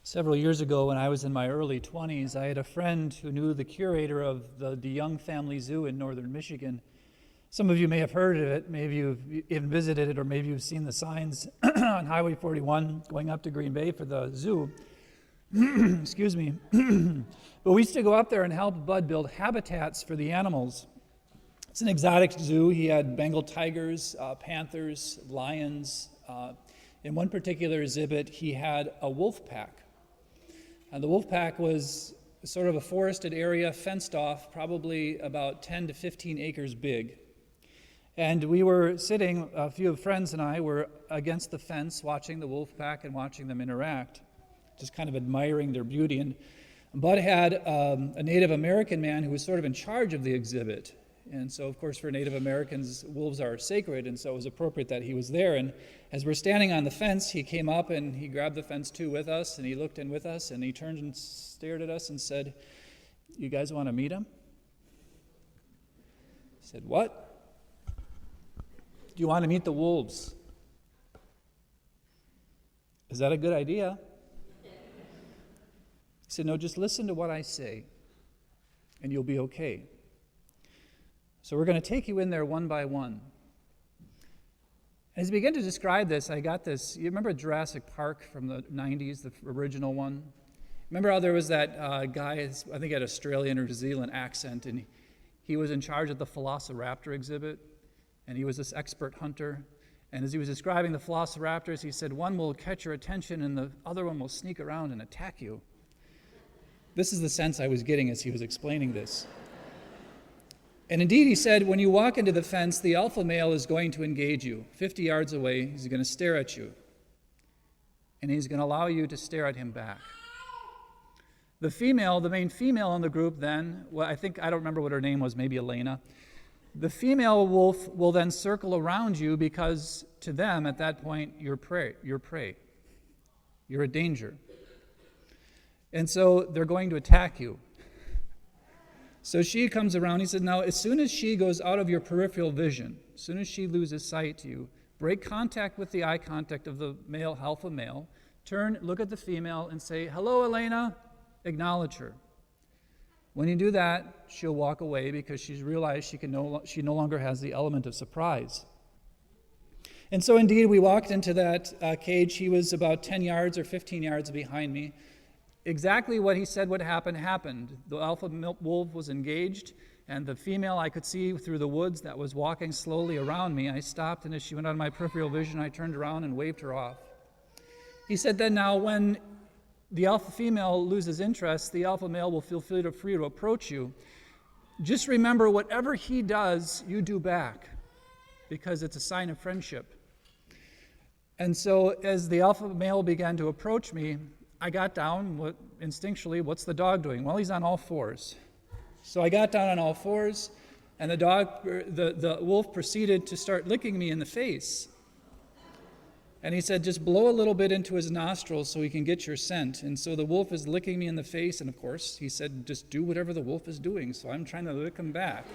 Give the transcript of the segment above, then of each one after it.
Several years ago, when I was in my early 20s, I had a friend who knew the curator of the DeYoung Family Zoo in northern Michigan. Some of you may have heard of it, maybe you've even visited it, or maybe you've seen the signs on Highway 41 going up to Green Bay for the zoo. Excuse me. But we used to go up there and help Bud build habitats for the animals. It's an exotic zoo. He had Bengal tigers, panthers, lions. In one particular exhibit, he had a wolf pack. And the wolf pack was sort of a forested area, fenced off, probably about 10 to 15 acres big. And we were sitting, a few friends and I were against the fence watching the wolf pack and watching them interact, just kind of admiring their beauty. And Bud had a Native American man who was sort of in charge of the exhibit. And so, of course, for Native Americans, wolves are sacred, and so it was appropriate that he was there. And as we're standing on the fence, he came up and he grabbed the fence too with us, and he looked in with us, and he turned and stared at us and said, "You guys want to meet him?" I said, "What?" "Do you want to meet the wolves?" "Is that a good idea?" He said, "No, just listen to what I say, and you'll be okay. So we're going to take you in there one by one." As he began to describe this, I got this. You remember Jurassic Park from the 90s, the original one? Remember how there was that guy, I think he had Australian or New Zealand accent, and he was in charge of the Velociraptor exhibit, and he was this expert hunter. And as he was describing the Velociraptors, he said, one will catch your attention and the other one will sneak around and attack you. This is the sense I was getting as he was explaining this. And indeed, he said, when you walk into the fence, the alpha male is going to engage you. 50 yards away, he's going to stare at you. And he's going to allow you to stare at him back. The female, the main female in the group then, well, I don't remember what her name was, maybe Elena. The female wolf will then circle around you because to them, at that point, you're prey. You're a danger. And so they're going to attack you. So she comes around, he says, now as soon as she goes out of your peripheral vision, as soon as she loses sight to you, break contact with the eye contact of the male, alpha male, turn, look at the female and say, "Hello, Elena," acknowledge her. When you do that, she'll walk away because she's realized she no longer has the element of surprise. And so indeed, we walked into that cage. He was about 10 yards or 15 yards behind me. Exactly what he said would happen happened. The alpha wolf was engaged, and the female I could see through the woods that was walking slowly around me. I stopped, and as she went out of my peripheral vision, I turned around and waved her off. He said then now when the alpha female loses interest, the alpha male will feel free to approach you. Just remember, whatever he does, you do back, because it's a sign of friendship. And so as the alpha male began to approach me, I got down, instinctually, what's the dog doing? Well, he's on all fours. So I got down on all fours, and the wolf proceeded to start licking me in the face. And he said, just blow a little bit into his nostrils so he can get your scent. And so the wolf is licking me in the face, and of course, he said, just do whatever the wolf is doing. So I'm trying to lick him back.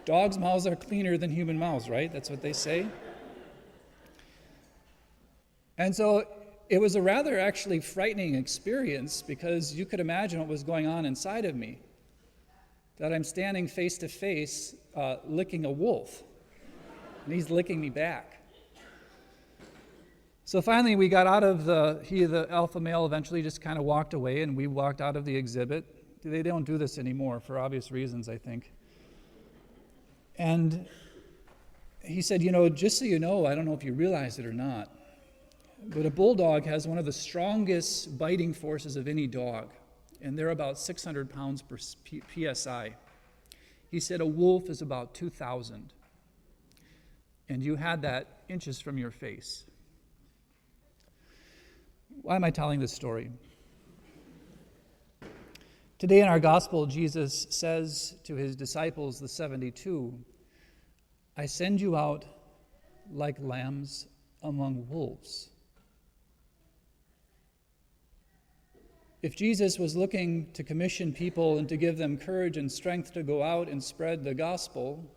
Dogs' mouths are cleaner than human mouths, right? That's what they say. And so it was a rather actually frightening experience because you could imagine what was going on inside of me. That I'm standing face to face licking a wolf, and he's licking me back. So finally we got out of the alpha male eventually just kind of walked away, and we walked out of the exhibit. They don't do this anymore for obvious reasons, I think. And he said, just so you know, I don't know if you realize it or not, but a bulldog has one of the strongest biting forces of any dog, and they're about 600 pounds per PSI. He said a wolf is about 2,000, and you had that inches from your face. Why am I telling this story? Today in our gospel, Jesus says to his disciples, the 72, "I send you out like lambs among wolves." If Jesus was looking to commission people and to give them courage and strength to go out and spread the gospel,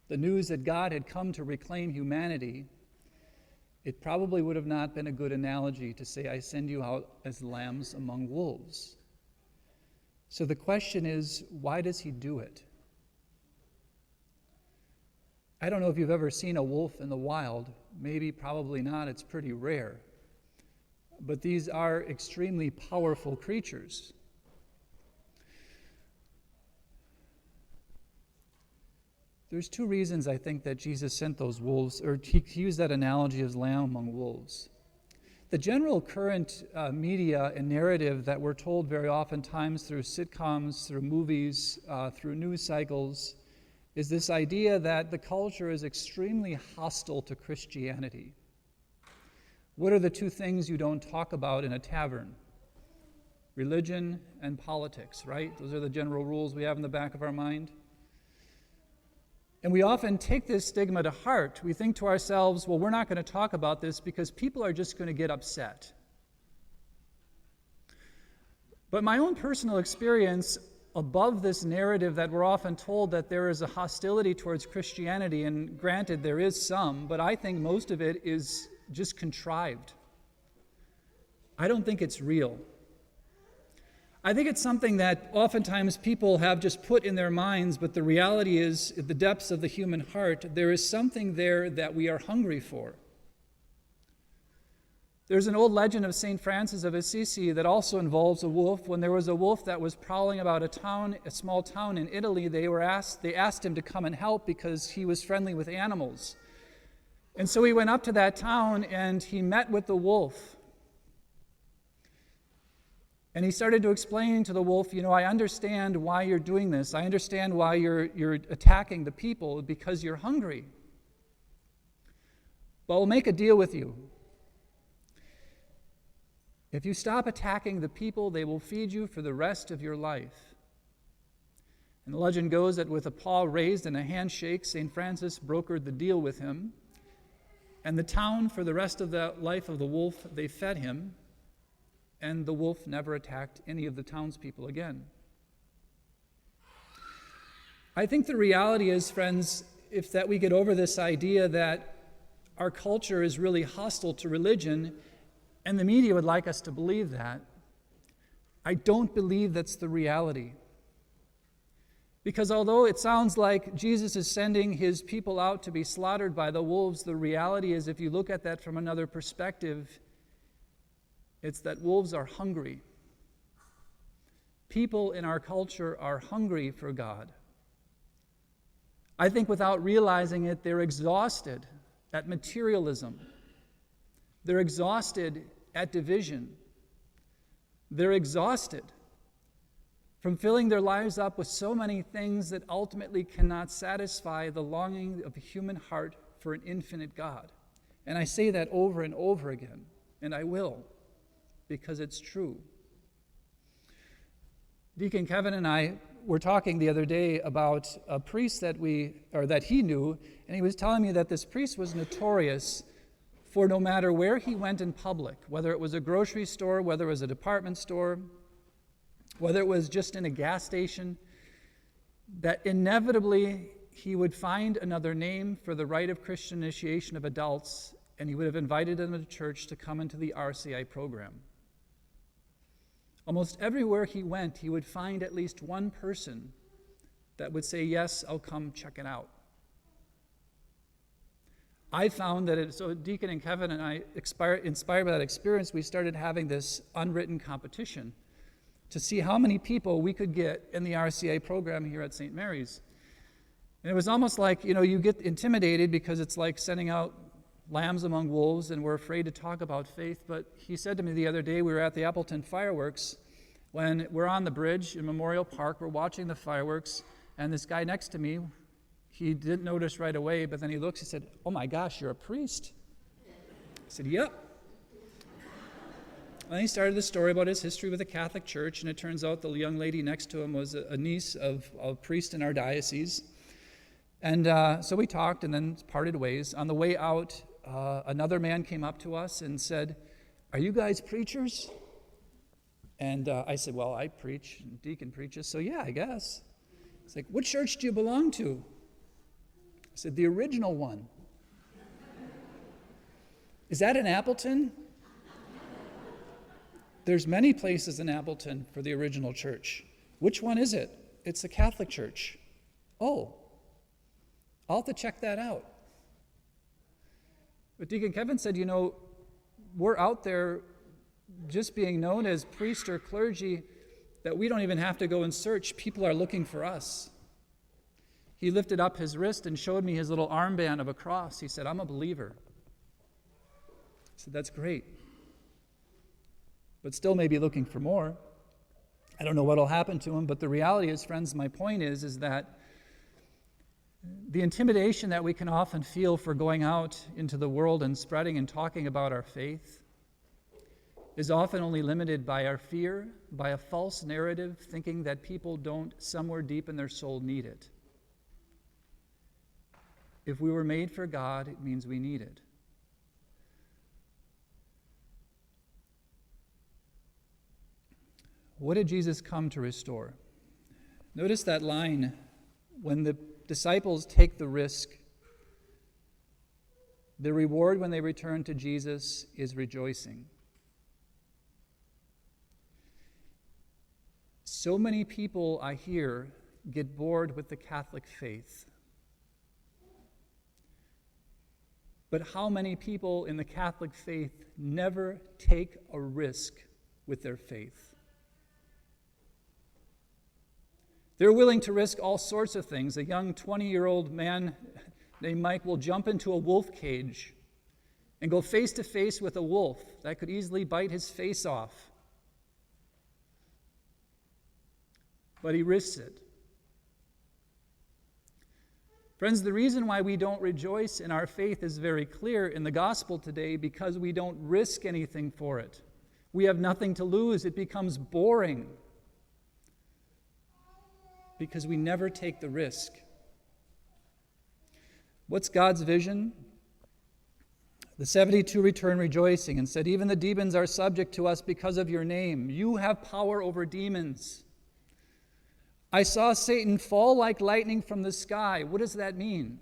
the news that God had come to reclaim humanity, it probably would have not been a good analogy to say, I send you out as lambs among wolves. So the question is, why does he do it? I don't know if you've ever seen a wolf in the wild. Maybe, probably not. It's pretty rare. But these are extremely powerful creatures. There's two reasons I think that Jesus sent those wolves, or he used that analogy as lamb among wolves. The general current media and narrative that we're told very oftentimes through sitcoms, through movies, through news cycles, is this idea that the culture is extremely hostile to Christianity. What are the two things you don't talk about in a tavern? Religion and politics, right? Those are the general rules we have in the back of our mind. And we often take this stigma to heart. We think to ourselves, well, we're not going to talk about this because people are just going to get upset. But my own personal experience above this narrative that we're often told that there is a hostility towards Christianity, and granted there is some, but I think most of it is just contrived. I don't think it's real. I think it's something that oftentimes people have just put in their minds, but the reality is, at the depths of the human heart, there is something there that we are hungry for. There's an old legend of St. Francis of Assisi that also involves a wolf. When there was a wolf that was prowling about a small town in Italy, they asked him to come and help because he was friendly with animals. And so he went up to that town and he met with the wolf. And he started to explain to the wolf, I understand why you're doing this. I understand why you're attacking the people, because you're hungry. But we'll make a deal with you. If you stop attacking the people, they will feed you for the rest of your life. And the legend goes that with a paw raised and a handshake, St. Francis brokered the deal with him. And the town, for the rest of the life of the wolf, they fed him. And the wolf never attacked any of the townspeople again. I think the reality is, friends, if that we get over this idea that our culture is really hostile to religion, and the media would like us to believe that, I don't believe that's the reality. Because although it sounds like Jesus is sending his people out to be slaughtered by the wolves, the reality is, if you look at that from another perspective, it's that wolves are hungry. People in our culture are hungry for God. I think without realizing it, they're exhausted at materialism. They're exhausted at division. They're exhausted from filling their lives up with so many things that ultimately cannot satisfy the longing of the human heart for an infinite God. And I say that over and over again, and I will, because it's true. Deacon Kevin and I were talking the other day about a priest that he knew, and he was telling me that this priest was notorious for no matter where he went in public, whether it was a grocery store, whether it was a department store, whether it was just in a gas station, that inevitably he would find another name for the rite of Christian initiation of adults, and he would have invited them to church to come into the RCI program. Almost everywhere he went, he would find at least one person that would say, yes, I'll come check it out. I found that so Deacon and Kevin and I, inspired by that experience, we started having this unwritten competition to see how many people we could get in the RCA program here at St. Mary's. And it was almost like, you get intimidated because it's like sending out lambs among wolves, and we're afraid to talk about faith. But he said to me the other day, we were at the Appleton fireworks, when we're on the bridge in Memorial Park, we're watching the fireworks, and this guy next to me, he didn't notice right away, but then he looks, he said, oh my gosh, you're a priest? I said, yep. And he started the story about his history with the Catholic Church, and it turns out the young lady next to him was a niece of a priest in our diocese. And so we talked and then parted ways. On the way out, another man came up to us and said, are you guys preachers? And I said, well, I preach, and Deacon preaches, so yeah, I guess. He's like, what church do you belong to? I said, the original one. Is that in Appleton? There's many places in Appleton for the original church. Which one is it? It's the Catholic Church. Oh, I'll have to check that out. But Deacon Kevin said, we're out there just being known as priest or clergy that we don't even have to go and search. People are looking for us. He lifted up his wrist and showed me his little armband of a cross. He said, I'm a believer. I said, that's great. But still may be looking for more. I don't know what will happen to him, but the reality is, friends, my point is that the intimidation that we can often feel for going out into the world and spreading and talking about our faith is often only limited by our fear, by a false narrative, thinking that people don't, somewhere deep in their soul, need it. If we were made for God, it means we need it. What did Jesus come to restore? Notice that line, when the disciples take the risk, the reward when they return to Jesus is rejoicing. So many people, I hear, get bored with the Catholic faith. But how many people in the Catholic faith never take a risk with their faith? They're willing to risk all sorts of things. A young 20-year-old man named Mike will jump into a wolf cage and go face to face with a wolf that could easily bite his face off. But he risks it. Friends, the reason why we don't rejoice in our faith is very clear in the gospel today, because we don't risk anything for it. We have nothing to lose. It becomes boring because we never take the risk. What's God's vision? The 72 returned rejoicing and said, even the demons are subject to us because of your name. You have power over demons. I saw Satan fall like lightning from the sky. What does that mean?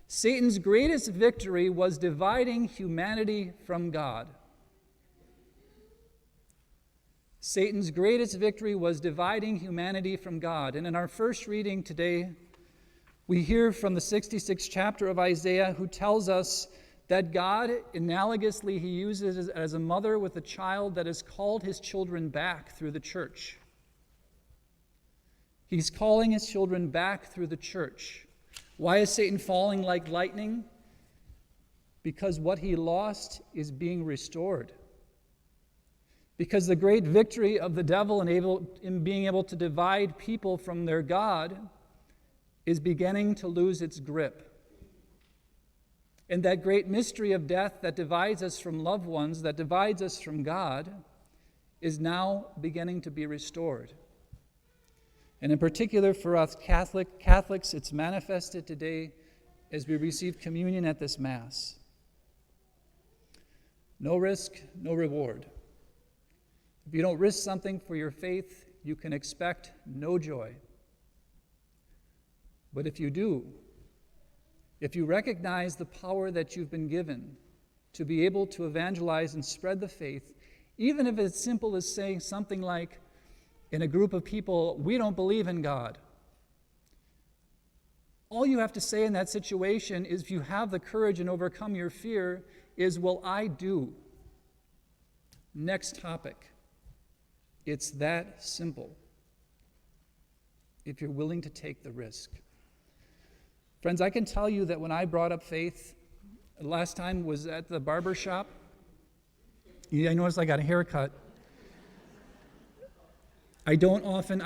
Satan's greatest victory was dividing humanity from God. Satan's greatest victory was dividing humanity from God. And in our first reading today, we hear from the 66th chapter of Isaiah, who tells us that God, analogously, he uses as a mother with a child that has called his children back through the church. He's calling his children back through the church. Why is Satan falling like lightning? Because what he lost is being restored. Because the great victory of the devil in being able to divide people from their God is beginning to lose its grip. And that great mystery of death that divides us from loved ones, that divides us from God, is now beginning to be restored. And in particular for us Catholics, it's manifested today as we receive communion at this Mass. No risk, no reward. If you don't risk something for your faith, you can expect no joy. But if you do, if you recognize the power that you've been given to be able to evangelize and spread the faith, even if it's simple as saying something like, in a group of people, we don't believe in God. All you have to say in that situation is, if you have the courage and overcome your fear, is, well, I do. Next topic. It's that simple, if you're willing to take the risk. Friends, I can tell you that when I brought up faith, the last time was at the barber shop. I noticed I got a haircut. I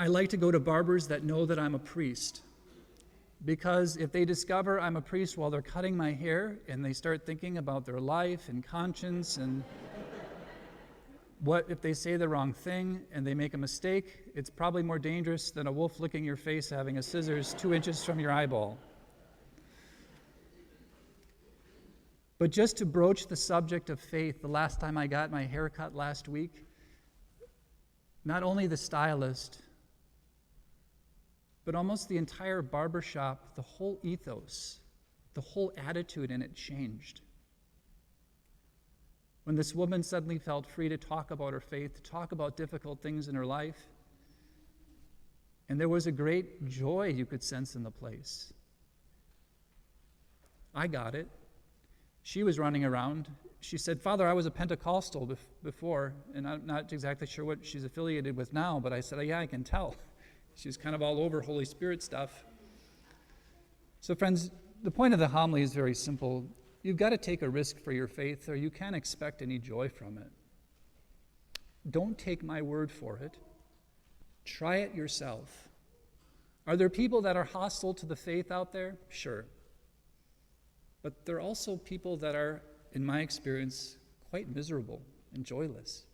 like to go to barbers that know that I'm a priest. Because if they discover I'm a priest while they're cutting my hair and they start thinking about their life and conscience and what if they say the wrong thing and they make a mistake, it's probably more dangerous than a wolf licking your face having a scissors 2 inches from your eyeball. But just to broach the subject of faith, the last time I got my hair cut last week, not only the stylist, but almost the entire barbershop, the whole ethos, the whole attitude in it changed. When this woman suddenly felt free to talk about her faith, to talk about difficult things in her life, and there was a great joy you could sense in the place. I got it. She was running around. She said, Father, I was a Pentecostal before, and I'm not exactly sure what she's affiliated with now, but I said, yeah, I can tell. She's kind of all over Holy Spirit stuff. So friends, the point of the homily is very simple. You've got to take a risk for your faith, or you can't expect any joy from it. Don't take my word for it. Try it yourself. Are there people that are hostile to the faith out there? Sure. But there are also people that are, in my experience, quite miserable and joyless.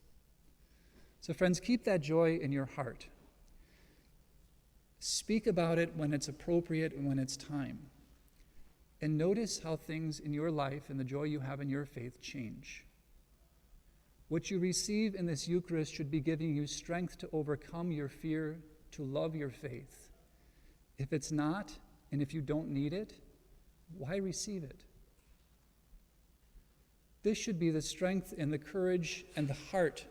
So friends, keep that joy in your heart. Speak about it when it's appropriate and when it's time. And notice how things in your life and the joy you have in your faith change. What you receive in this Eucharist should be giving you strength to overcome your fear, to love your faith. If it's not, and if you don't need it, why receive it? This should be the strength and the courage and the heart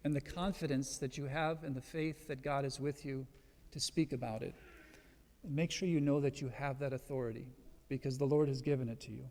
and the confidence that you have in the faith that God is with you to speak about it. And make sure you know that you have that authority, because the Lord has given it to you.